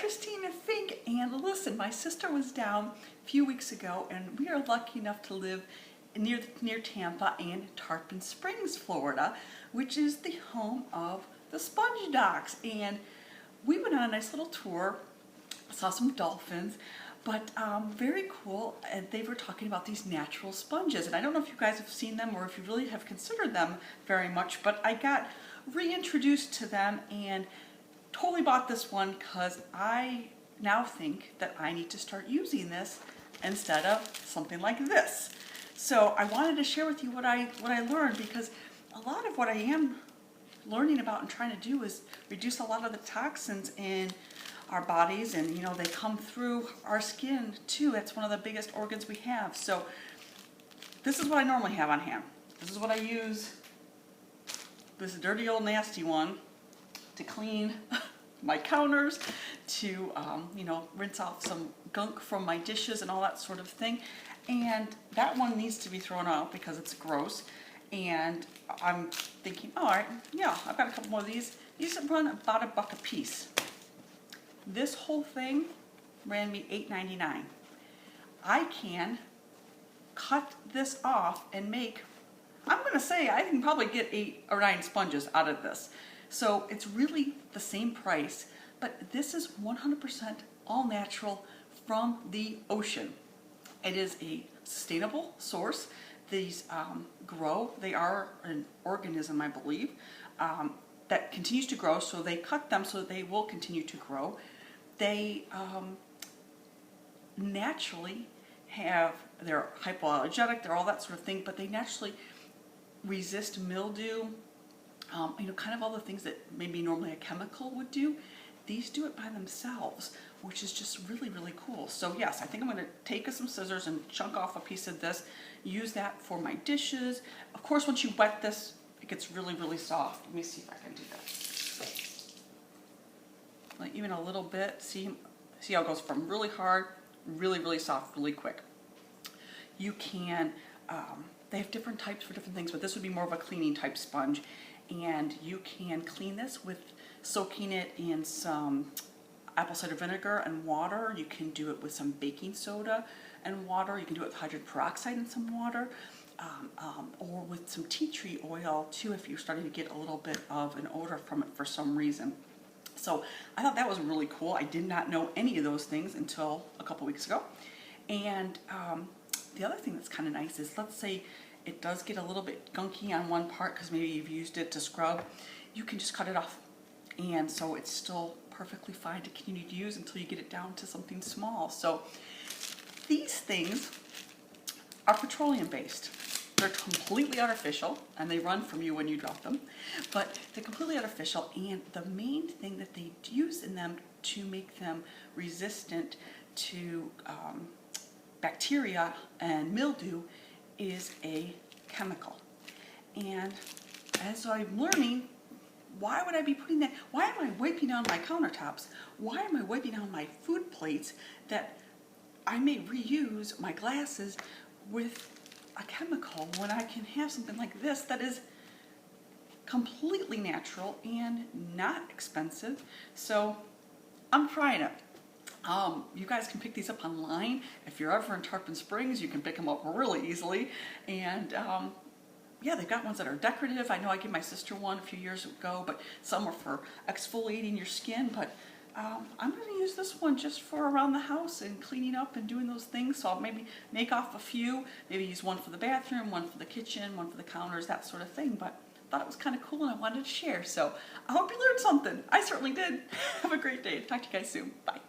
Christina Fink, and listen, my sister was down a few weeks ago, and we are lucky enough to live near Tampa and Tarpon Springs, Florida, which is the home of the sponge docks. And we went on a nice little tour, saw some dolphins, but very cool. And they were talking about these natural sponges, and I don't know if you guys have seen them or if you really have considered them very much, but I got reintroduced to them and totally bought this one because I now think that I need to start using this instead of something like this. So I wanted to share with you what I learned, because a lot of what I am learning about and trying to do is reduce a lot of the toxins in our bodies, and you know, they come through our skin too. That's one of the biggest organs we have. So this is what I normally have on hand. This is what I use, this dirty old nasty one, to clean my counters, to you know, rinse off some gunk from my dishes and all that sort of thing. And that one needs to be thrown out because it's gross. And I'm thinking, all right, yeah, I've got a couple more of these. These run about $1 a piece. This whole thing ran me $8.99. I can cut this off and make, I'm going to say I can probably get 8 or 9 sponges out of this. So it's really the same price, but this is 100% all natural from the ocean. It is a sustainable source. These grow. They are an organism, I believe, that continues to grow, so they cut them so that they will continue to grow. They naturally have, they're hypo-allergenic, they're all that sort of thing, but they naturally resist mildew, you know, kind of all the things that maybe normally a chemical would do. These do it by themselves, which is just really, really cool. So yes, I think I'm going to take some scissors and chunk off a piece of this, use that for my dishes. Of course, once you wet this, it gets really, really soft. Let me see if I can do that. Like even a little bit. See how it goes from really hard, really, really soft, really quick. You can, they have different types for different things, but this would be more of a cleaning type sponge. And you can clean this with soaking it in some apple cider vinegar and water. You can do it with some baking soda and water. You can do it with hydrogen peroxide and some water, or with some tea tree oil too, if you're starting to get a little bit of an odor from it for some reason. So I thought that was really cool. I did not know any of those things until a couple weeks ago. And the other thing that's kind of nice is, let's say it does get a little bit gunky on one part because maybe you've used it to scrub, you can just cut it off. And so it's still perfectly fine to continue to use until you get it down to something small. So these things are petroleum based. They're completely artificial, and they run from you when you drop them, but they're completely artificial. And the main thing that they use in them to make them resistant to bacteria and mildew is a chemical. And as I'm learning, why would I be putting that? Why am I wiping down my countertops? Why am I wiping down my food plates that I may reuse my glasses with a chemical when I can have something like this that is completely natural and not expensive? So I'm trying it. You guys can pick these up online. If you're ever in Tarpon Springs, you can pick them up really easily. And yeah, they've got ones that are decorative. I know I gave my sister one a few years ago, but some are for exfoliating your skin. But I'm going to use this one just for around the house and cleaning up and doing those things. So I'll maybe make off a few, maybe use one for the bathroom, one for the kitchen, one for the counters, that sort of thing. But I thought it was kind of cool and I wanted to share. So I hope you learned something. I certainly did. Have a great day. Talk to you guys soon. Bye.